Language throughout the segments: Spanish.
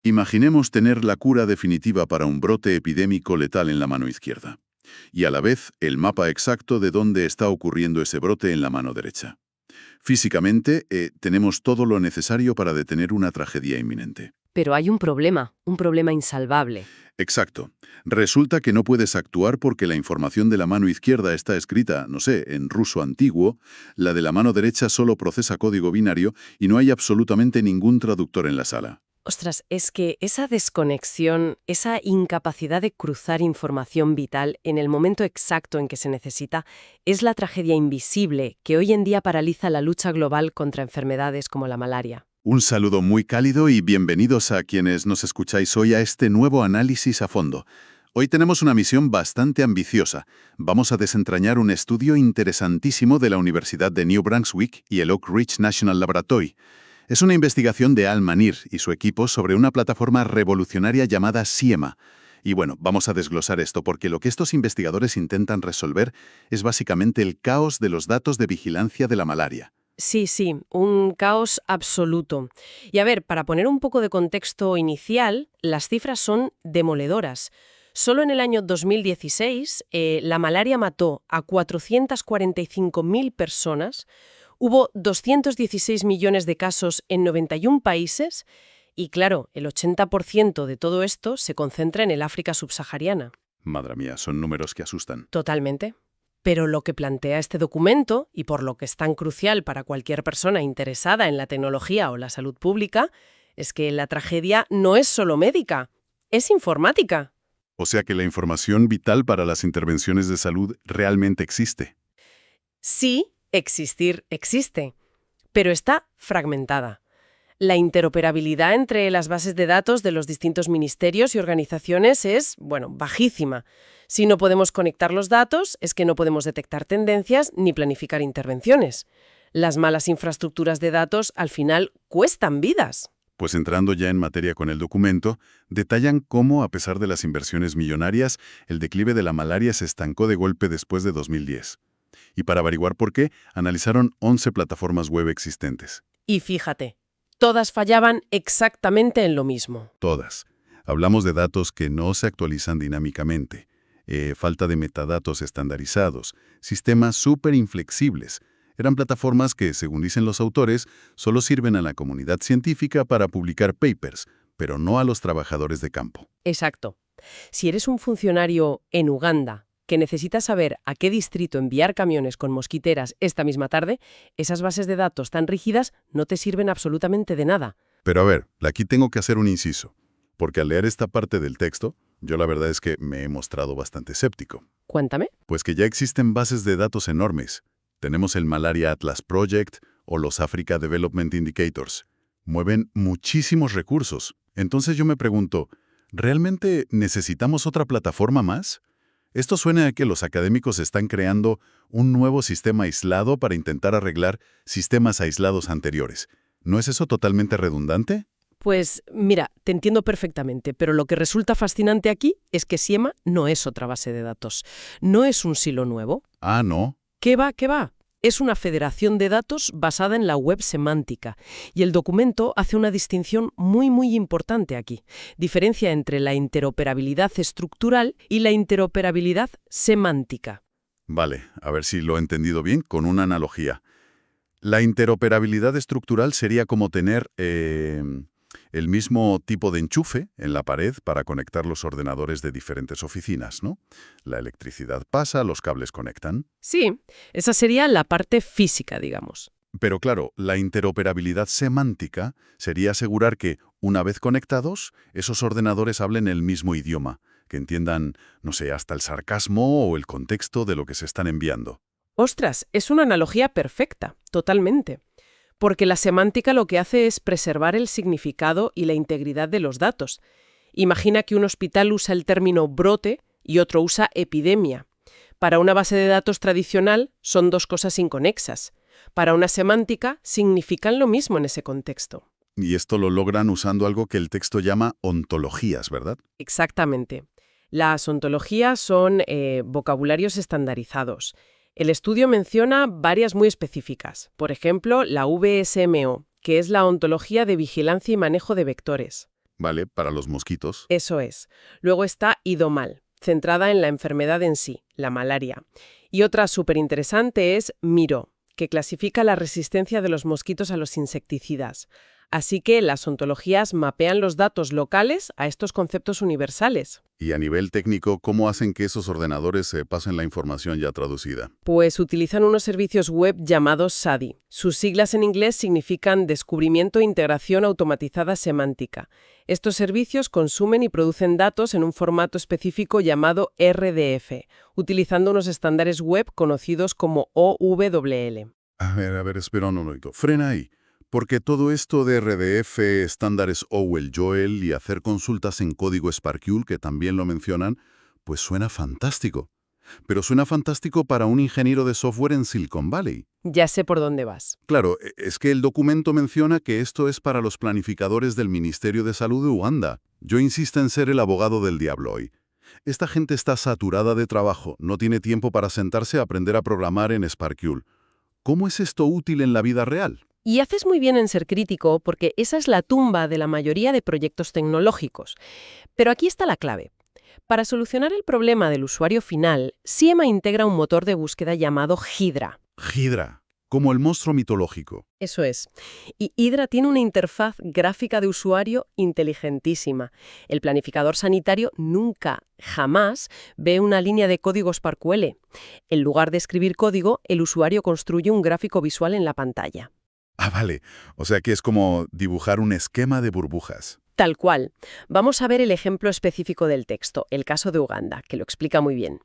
Imaginemos tener la cura definitiva para un brote epidémico letal en la mano izquierda, y a la vez el mapa exacto de dónde está ocurriendo ese brote en la mano derecha. Físicamente, tenemos todo lo necesario para detener una tragedia inminente. Pero hay un problema insalvable. Exacto. Resulta que no puedes actuar porque la información de la mano izquierda está escrita, no sé, en ruso antiguo, la de la mano derecha solo procesa código binario y no hay absolutamente ningún traductor en la sala. Ostras, es que esa desconexión, esa incapacidad de cruzar información vital en el momento exacto en que se necesita, es la tragedia invisible que hoy en día paraliza la lucha global contra enfermedades como la malaria. Un saludo muy cálido y bienvenidos a quienes nos escucháis hoy a este nuevo análisis a fondo. Hoy tenemos una misión bastante ambiciosa. Vamos a desentrañar un estudio interesantísimo de la Universidad de New Brunswick y el Oak Ridge National Laboratory. Es una investigación de Al Manir y su equipo sobre una plataforma revolucionaria llamada SIEMA. Y bueno, vamos a desglosar esto porque lo que estos investigadores intentan resolver es básicamente el caos de los datos de vigilancia de la malaria. Sí, un caos absoluto. Y a ver, para poner un poco de contexto inicial, las cifras son demoledoras. Solo en el año 2016, la malaria mató a 445.000 personas, hubo 216 millones de casos en 91 países y, claro, el 80% de todo esto se concentra en el África subsahariana. Madre mía, son números que asustan. Totalmente. Pero lo que plantea este documento, y por lo que es tan crucial para cualquier persona interesada en la tecnología o la salud pública, es que la tragedia no es solo médica, es informática. O sea que la información vital para las intervenciones de salud realmente existe. Sí, existir existe, pero está fragmentada. La interoperabilidad entre las bases de datos de los distintos ministerios y organizaciones es, bajísima. Si no podemos conectar los datos, es que no podemos detectar tendencias ni planificar intervenciones. Las malas infraestructuras de datos al final cuestan vidas. Pues entrando ya en materia con el documento, detallan cómo, a pesar de las inversiones millonarias, el declive de la malaria se estancó de golpe después de 2010. Y para averiguar por qué, analizaron 11 plataformas web existentes. Y fíjate, todas fallaban exactamente en lo mismo. Todas. Hablamos de datos que no se actualizan dinámicamente, falta de metadatos estandarizados, sistemas súper inflexibles. Eran plataformas que, según dicen los autores, solo sirven a la comunidad científica para publicar papers, pero no a los trabajadores de campo. Exacto. Si eres un funcionario en Uganda que necesita saber a qué distrito enviar camiones con mosquiteras esta misma tarde, esas bases de datos tan rígidas no te sirven absolutamente de nada. Pero a ver, aquí tengo que hacer un inciso, porque al leer esta parte del texto, yo la verdad es que me he mostrado bastante escéptico. Cuéntame. Pues que ya existen bases de datos enormes. Tenemos el Malaria Atlas Project o los Africa Development Indicators. Mueven muchísimos recursos. Entonces yo me pregunto, ¿realmente necesitamos otra plataforma más? Esto suena a que los académicos están creando un nuevo sistema aislado para intentar arreglar sistemas aislados anteriores. ¿No es eso totalmente redundante? Pues mira, te entiendo perfectamente, pero lo que resulta fascinante aquí es que SIEMA no es otra base de datos. No es un silo nuevo. Ah, ¿no? ¿Qué va? Es una federación de datos basada en la web semántica. Y el documento hace una distinción muy importante aquí. Diferencia entre la interoperabilidad estructural y la interoperabilidad semántica. Vale, a ver si lo he entendido bien con una analogía. La interoperabilidad estructural sería como tener el mismo tipo de enchufe en la pared para conectar los ordenadores de diferentes oficinas, ¿no? La electricidad pasa, los cables conectan. Sí, esa sería la parte física, digamos. Pero claro, la interoperabilidad semántica sería asegurar que, una vez conectados, esos ordenadores hablen el mismo idioma, que entiendan, no sé, hasta el sarcasmo o el contexto de lo que se están enviando. Ostras, es una analogía perfecta, totalmente. Porque la semántica lo que hace es preservar el significado y la integridad de los datos. Imagina que un hospital usa el término brote y otro usa epidemia. Para una base de datos tradicional son dos cosas inconexas. Para una semántica significan lo mismo en ese contexto. Y esto lo logran usando algo que el texto llama ontologías, ¿verdad? Exactamente. Las ontologías son vocabularios estandarizados. El estudio menciona varias muy específicas. Por ejemplo, la VSMO, que es la ontología de vigilancia y manejo de vectores. Vale, para los mosquitos. Eso es. Luego está Idomal, centrada en la enfermedad en sí, la malaria. Y otra súper interesante es Miro, que clasifica la resistencia de los mosquitos a los insecticidas. Así que las ontologías mapean los datos locales a estos conceptos universales. Y a nivel técnico, ¿cómo hacen que esos ordenadores se pasen la información ya traducida? Pues utilizan unos servicios web llamados SADI. Sus siglas en inglés significan Descubrimiento e Integración Automatizada Semántica. Estos servicios consumen y producen datos en un formato específico llamado RDF, utilizando unos estándares web conocidos como OWL. A ver, espera un momento. Frena ahí. Porque todo esto de RDF, estándares OWL y hacer consultas en código SPARQL, que también lo mencionan, pues suena fantástico. Pero suena fantástico para un ingeniero de software en Silicon Valley. Ya sé por dónde vas. Claro, es que el documento menciona que esto es para los planificadores del Ministerio de Salud de Uganda. Yo insisto en ser el abogado del diablo hoy. Esta gente está saturada de trabajo, no tiene tiempo para sentarse a aprender a programar en SPARQL. ¿Cómo es esto útil en la vida real? Y haces muy bien en ser crítico porque esa es la tumba de la mayoría de proyectos tecnológicos. Pero aquí está la clave. Para solucionar el problema del usuario final, Siema integra un motor de búsqueda llamado Hydra. Hydra, como el monstruo mitológico. Eso es. Y Hydra tiene una interfaz gráfica de usuario inteligentísima. El planificador sanitario nunca, jamás, ve una línea de código SPARQL. En lugar de escribir código, el usuario construye un gráfico visual en la pantalla. Ah, vale. O sea que es como dibujar un esquema de burbujas. Tal cual. Vamos a ver el ejemplo específico del texto, el caso de Uganda, que lo explica muy bien.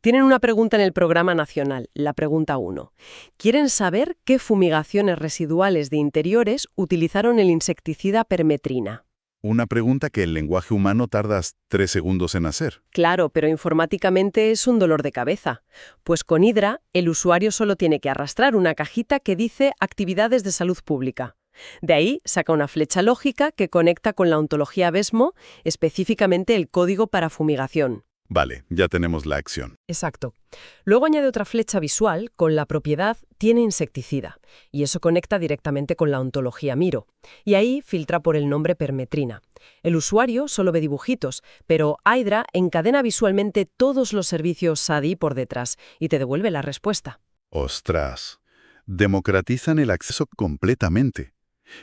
Tienen una pregunta en el programa nacional, la pregunta 1. Quieren saber qué fumigaciones residuales de interiores utilizaron el insecticida permetrina. Una pregunta que el lenguaje humano tardas 3 segundos en hacer. Claro, pero informáticamente es un dolor de cabeza. Pues con Hydra, el usuario solo tiene que arrastrar una cajita que dice Actividades de Salud Pública. De ahí saca una flecha lógica que conecta con la ontología BESMO, específicamente el código para fumigación. Vale, ya tenemos la acción. Exacto. Luego añade otra flecha visual con la propiedad tiene insecticida, y eso conecta directamente con la ontología Miro. Y ahí filtra por el nombre permetrina. El usuario solo ve dibujitos, pero Hydra encadena visualmente todos los servicios SADI por detrás y te devuelve la respuesta. ¡Ostras! Democratizan el acceso completamente.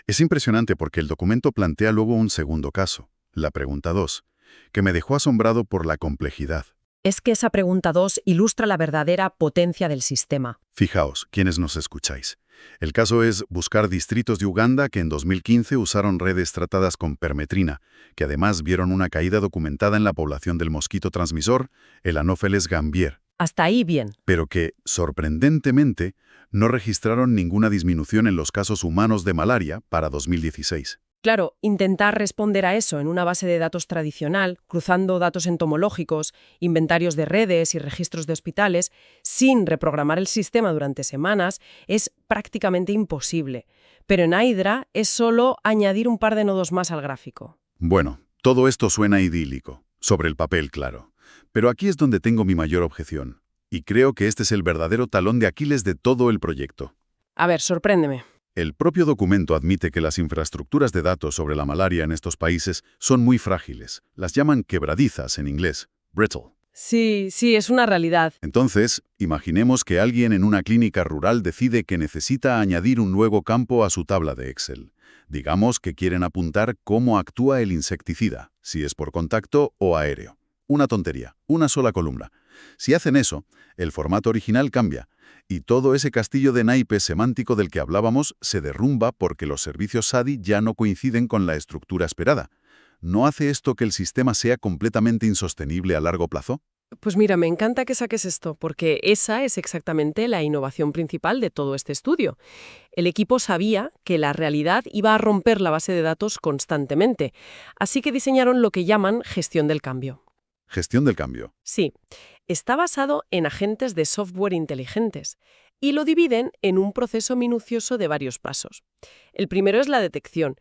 Es impresionante porque el documento plantea luego un segundo caso, la pregunta 2, que me dejó asombrado por la complejidad. Es que esa pregunta 2 ilustra la verdadera potencia del sistema. Fijaos, quienes nos escucháis. El caso es buscar distritos de Uganda que en 2015 usaron redes tratadas con permetrina, que además vieron una caída documentada en la población del mosquito transmisor, el Anopheles gambier. Hasta ahí bien. Pero que, sorprendentemente, no registraron ninguna disminución en los casos humanos de malaria para 2016. Claro, intentar responder a eso en una base de datos tradicional, cruzando datos entomológicos, inventarios de redes y registros de hospitales, sin reprogramar el sistema durante semanas, es prácticamente imposible. Pero en Hydra es solo añadir un par de nodos más al gráfico. Bueno, todo esto suena idílico, sobre el papel, claro. Pero aquí es donde tengo mi mayor objeción. Y creo que este es el verdadero talón de Aquiles de todo el proyecto. A ver, sorpréndeme. El propio documento admite que las infraestructuras de datos sobre la malaria en estos países son muy frágiles. Las llaman quebradizas en inglés, brittle. Sí, es una realidad. Entonces, imaginemos que alguien en una clínica rural decide que necesita añadir un nuevo campo a su tabla de Excel. Digamos que quieren apuntar cómo actúa el insecticida, si es por contacto o aéreo. Una tontería, una sola columna. Si hacen eso, el formato original cambia, y todo ese castillo de naipes semántico del que hablábamos se derrumba porque los servicios SADI ya no coinciden con la estructura esperada. ¿No hace esto que el sistema sea completamente insostenible a largo plazo? Pues mira, me encanta que saques esto, porque esa es exactamente la innovación principal de todo este estudio. El equipo sabía que la realidad iba a romper la base de datos constantemente, así que diseñaron lo que llaman gestión del cambio. Gestión del cambio. Sí, está basado en agentes de software inteligentes y lo dividen en un proceso minucioso de varios pasos. El primero es la detección.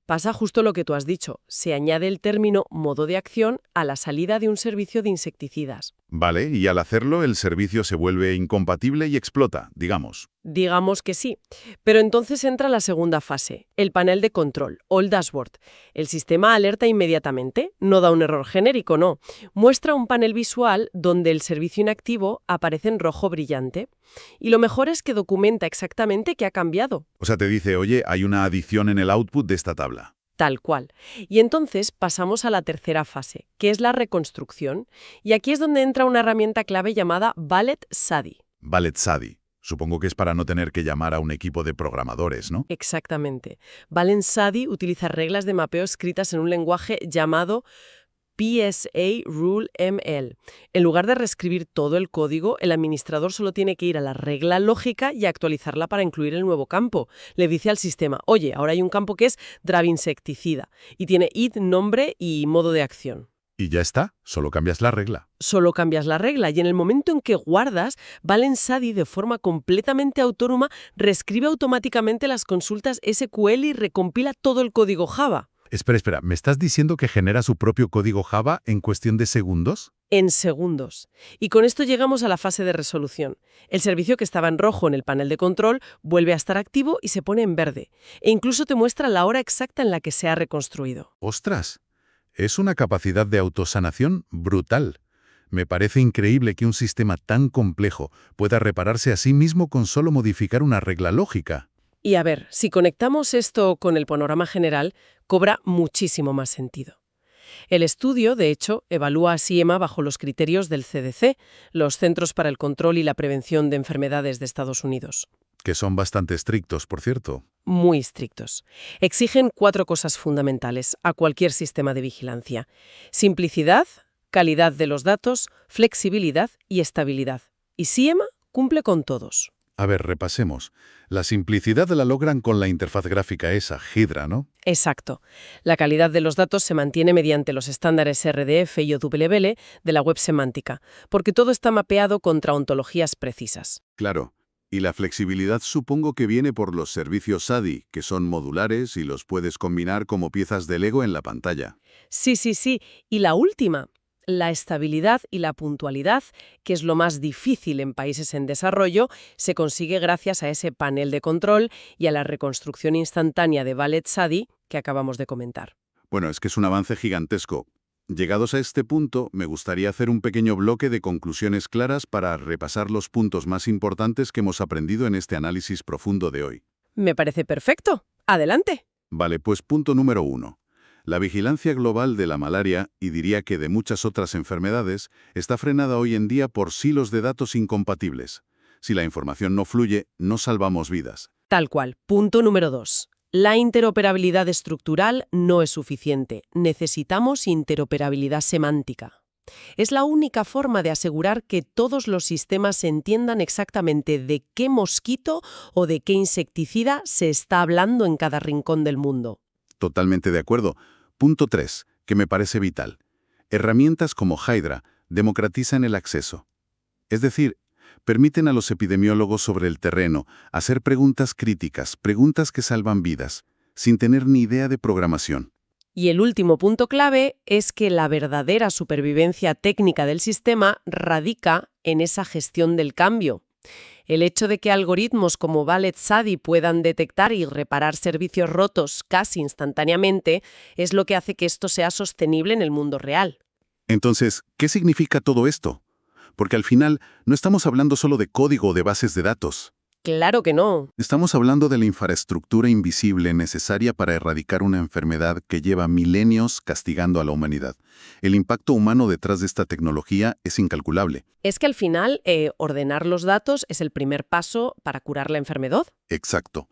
Pasa justo lo que tú has dicho, se añade el término modo de acción a la salida de un servicio de insecticidas. Vale, y al hacerlo el servicio se vuelve incompatible y explota, digamos. Digamos que sí. Pero entonces entra la segunda fase, el panel de control, o el dashboard. El sistema alerta inmediatamente, no da un error genérico, no. Muestra un panel visual donde el servicio inactivo aparece en rojo brillante. Y lo mejor es que documenta exactamente qué ha cambiado. O sea, te dice, oye, hay una adición en el output de esta tabla. Tal cual. Y entonces pasamos a la tercera fase, que es la reconstrucción. Y aquí es donde entra una herramienta clave llamada Valet SADI. Valet SADI. Supongo que es para no tener que llamar a un equipo de programadores, ¿no? Exactamente. Valet SADI utiliza reglas de mapeo escritas en un lenguaje llamado PSA Rule ML. En lugar de reescribir todo el código, el administrador solo tiene que ir a la regla lógica y actualizarla para incluir el nuevo campo. Le dice al sistema, oye, ahora hay un campo que es dravinsecticida y tiene id, nombre y modo de acción. Y ya está, solo cambias la regla. Solo cambias la regla y en el momento en que guardas, Valet SADI de forma completamente autónoma reescribe automáticamente las consultas SQL y recompila todo el código Java. Espera, ¿me estás diciendo que genera su propio código Java en cuestión de segundos? En segundos. Y con esto llegamos a la fase de resolución. El servicio que estaba en rojo en el panel de control vuelve a estar activo y se pone en verde. E incluso te muestra la hora exacta en la que se ha reconstruido. ¡Ostras! Es una capacidad de autosanación brutal. Me parece increíble que un sistema tan complejo pueda repararse a sí mismo con solo modificar una regla lógica. Y a ver, si conectamos esto con el panorama general, cobra muchísimo más sentido. El estudio, de hecho, evalúa a Siema bajo los criterios del CDC, los Centros para el Control y la Prevención de Enfermedades de Estados Unidos. Que son bastante estrictos, por cierto. Muy estrictos. Exigen 4 cosas fundamentales a cualquier sistema de vigilancia: simplicidad, calidad de los datos, flexibilidad y estabilidad. Y Siema cumple con todos. A ver, repasemos. La simplicidad la logran con la interfaz gráfica esa, Hydra, ¿no? Exacto. La calidad de los datos se mantiene mediante los estándares RDF y OWL de la web semántica, porque todo está mapeado contra ontologías precisas. Claro. Y la flexibilidad supongo que viene por los servicios SADI, que son modulares y los puedes combinar como piezas de Lego en la pantalla. Sí. Y la última, la estabilidad y la puntualidad, que es lo más difícil en países en desarrollo, se consigue gracias a ese panel de control y a la reconstrucción instantánea de Valet SADI que acabamos de comentar. Bueno, es que es un avance gigantesco. Llegados a este punto, me gustaría hacer un pequeño bloque de conclusiones claras para repasar los puntos más importantes que hemos aprendido en este análisis profundo de hoy. Me parece perfecto. Adelante. Vale, pues punto número 1. La vigilancia global de la malaria, y diría que de muchas otras enfermedades, está frenada hoy en día por silos de datos incompatibles. Si la información no fluye, no salvamos vidas. Tal cual. Punto número 2. La interoperabilidad estructural no es suficiente. Necesitamos interoperabilidad semántica. Es la única forma de asegurar que todos los sistemas entiendan exactamente de qué mosquito o de qué insecticida se está hablando en cada rincón del mundo. Totalmente de acuerdo. Punto 3, que me parece vital. Herramientas como Hydra democratizan el acceso. Es decir, permiten a los epidemiólogos sobre el terreno hacer preguntas críticas, preguntas que salvan vidas, sin tener ni idea de programación. Y el último punto clave es que la verdadera supervivencia técnica del sistema radica en esa gestión del cambio. El hecho de que algoritmos como Valet SADI puedan detectar y reparar servicios rotos casi instantáneamente es lo que hace que esto sea sostenible en el mundo real. Entonces, ¿qué significa todo esto? Porque al final no estamos hablando solo de código o de bases de datos. Claro que no. Estamos hablando de la infraestructura invisible necesaria para erradicar una enfermedad que lleva milenios castigando a la humanidad. El impacto humano detrás de esta tecnología es incalculable. Es que al final, ordenar los datos es el primer paso para curar la enfermedad. Exacto.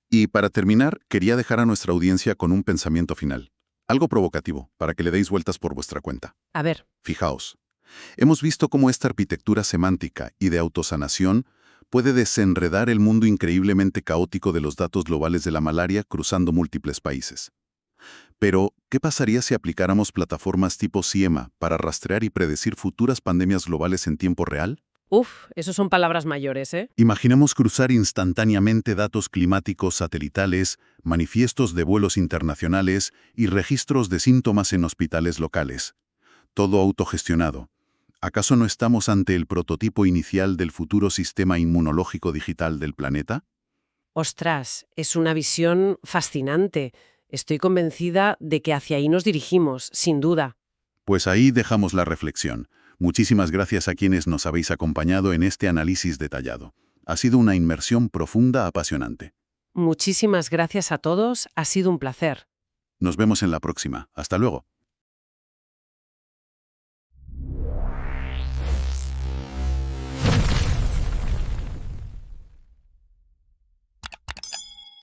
Y para terminar, quería dejar a nuestra audiencia con un pensamiento final. Algo provocativo, para que le deis vueltas por vuestra cuenta. A ver. Fijaos. Hemos visto cómo esta arquitectura semántica y de autosanación puede desenredar el mundo increíblemente caótico de los datos globales de la malaria cruzando múltiples países. Pero, ¿qué pasaría si aplicáramos plataformas tipo Siema para rastrear y predecir futuras pandemias globales en tiempo real? Esos son palabras mayores, ¿eh? Imaginemos cruzar instantáneamente datos climáticos satelitales, manifiestos de vuelos internacionales y registros de síntomas en hospitales locales. Todo autogestionado. ¿Acaso no estamos ante el prototipo inicial del futuro sistema inmunológico digital del planeta? Ostras, es una visión fascinante. Estoy convencida de que hacia ahí nos dirigimos, sin duda. Pues ahí dejamos la reflexión. Muchísimas gracias a quienes nos habéis acompañado en este análisis detallado. Ha sido una inmersión profunda, apasionante. Muchísimas gracias a todos, ha sido un placer. Nos vemos en la próxima. Hasta luego.